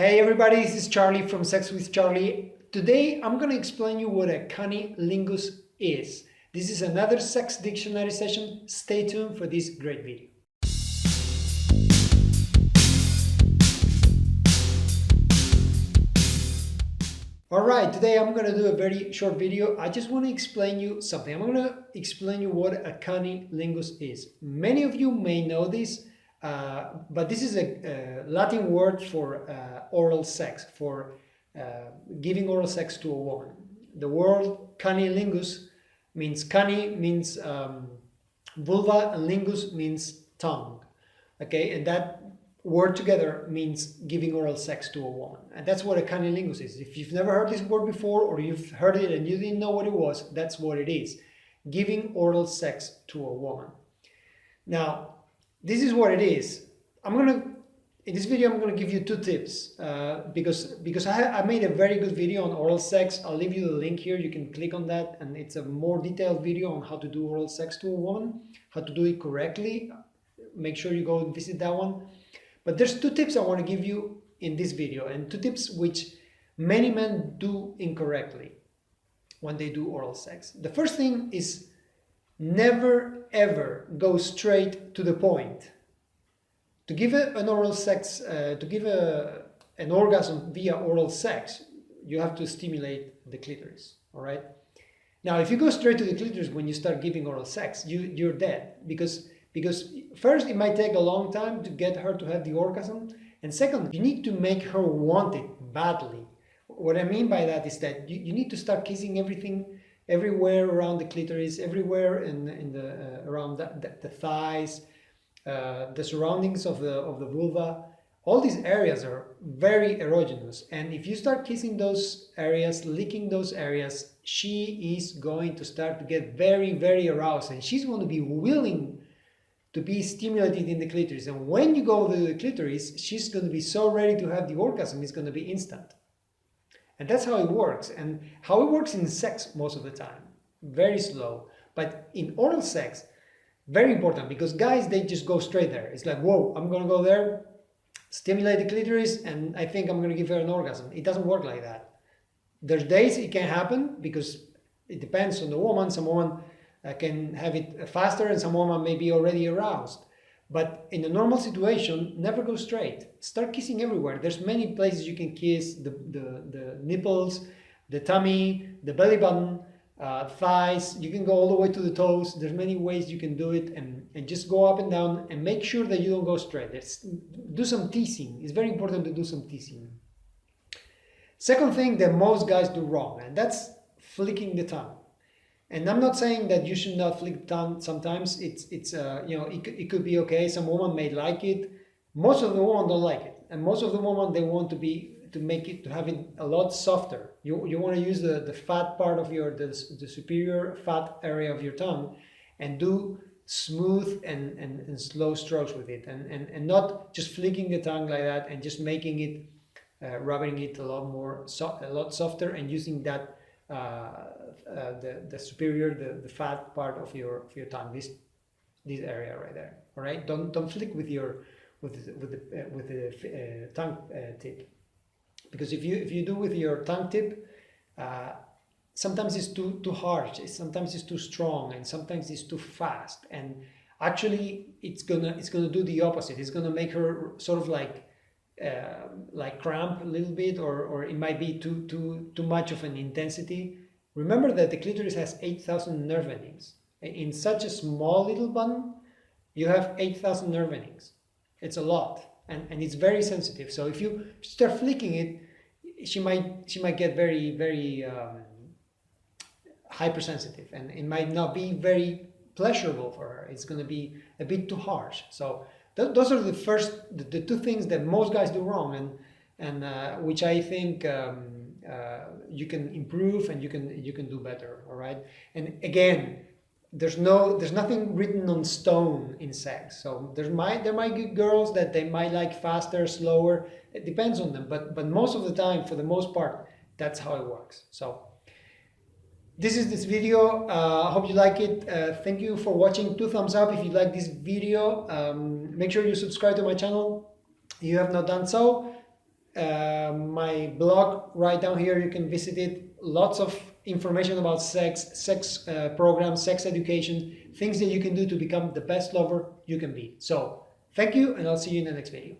Hey everybody, this is Charlie from Sex with Charlie. Today I'm going to explain you what a cunnilingus is. This is another sex dictionary session. Stay tuned for this great video. Alright, today I'm going to do a very short video. I just want to explain you something. I'm going to explain you what a cunnilingus is. Many of you may know this. But this is a Latin word for oral sex, for giving oral sex to a woman. The word cunnilingus means cunni means vulva and lingus means tongue. Okay, and that word together means giving oral sex to a woman. And that's what a cunnilingus is. If you've never heard this word before, or you've heard it and you didn't know what it was, that's what it is. Giving oral sex to a woman. Now, this is what it is. In this video, I'm going to give you two tips because I made a very good video on oral sex. I'll leave you the link here. You can click on that, and it's a more detailed video on how to do oral sex to a woman, how to do it correctly. Make sure you go and visit that one. But there's two tips I want to give you in this video, and two tips which many men do incorrectly when they do oral sex. The first thing is never ever go straight to the point. To give an oral sex, to give an orgasm via oral sex, you have to stimulate the clitoris, all right? Now, if you go straight to the clitoris when you start giving oral sex, you're dead because first, it might take a long time to get her to have the orgasm, and second, you need to make her want it badly. What I mean by that is that you need to start kissing everywhere around the clitoris, everywhere around the thighs, the surroundings of the vulva. All these areas are very erogenous, and if you start kissing those areas, licking those areas, she is going to start to get very, very aroused, and she's going to be willing to be stimulated in the clitoris. And when you go to the clitoris, she's going to be so ready to have the orgasm, it's going to be instant. And that's how it works, and how it works in sex most of the time. Very slow. But in oral sex, very important, because guys, they just go straight there. It's like, whoa, I'm going to go there, stimulate the clitoris, and I think I'm going to give her an orgasm. It doesn't work like that. There's days it can happen, because it depends on the woman. Some woman can have it faster, and some woman may be already aroused. But in a normal situation, never go straight. Start kissing everywhere. There's many places you can kiss: the nipples, the tummy, the belly button, thighs. You can go all the way to the toes. There's many ways you can do it, and just go up and down, and make sure that you don't go straight. Do some teasing. It's very important to do some teasing. Second thing that most guys do wrong, and that's flicking the tongue. And I'm not saying that you should not flick the tongue. Sometimes it could be okay. Some women may like it. Most of the women don't like it, and most of the women, they want to have it a lot softer. You want to use the fat part of the superior fat area of your tongue, and do smooth and slow strokes with it, and not just flicking the tongue like that and just making it rubbing it a lot softer, and using that. The superior, the fat part of your tongue, this area right there. All right, don't flick with the tongue tip, because if you do with your tongue tip, sometimes it's too harsh, sometimes it's too strong, and sometimes it's too fast. And actually, it's gonna do the opposite. It's gonna make her sort of like cramp a little bit, or it might be too much of an intensity. Remember that the clitoris has 8,000 nerve endings. In such a small little button, you have 8,000 nerve endings. It's a lot, and it's very sensitive. So if you start flicking it, she might get very, very hypersensitive, and it might not be very pleasurable for her. It's going to be a bit too harsh. So those are the two things that most guys do wrong, and which I think you can improve, and you can do better. All right. And again, there's nothing written on stone in sex. So there might be girls that they might like faster, slower. It depends on them, but most of the time, for the most part, that's how it works. So this is this video. I hope you like it. Thank you for watching. 2 thumbs up if you like this video. Make sure you subscribe to my channel if you have not done so. my blog right down here. You can visit it. Lots of information about sex programs, sex education, things that you can do to become the best lover you can be. So thank you, and I'll see you in the next video.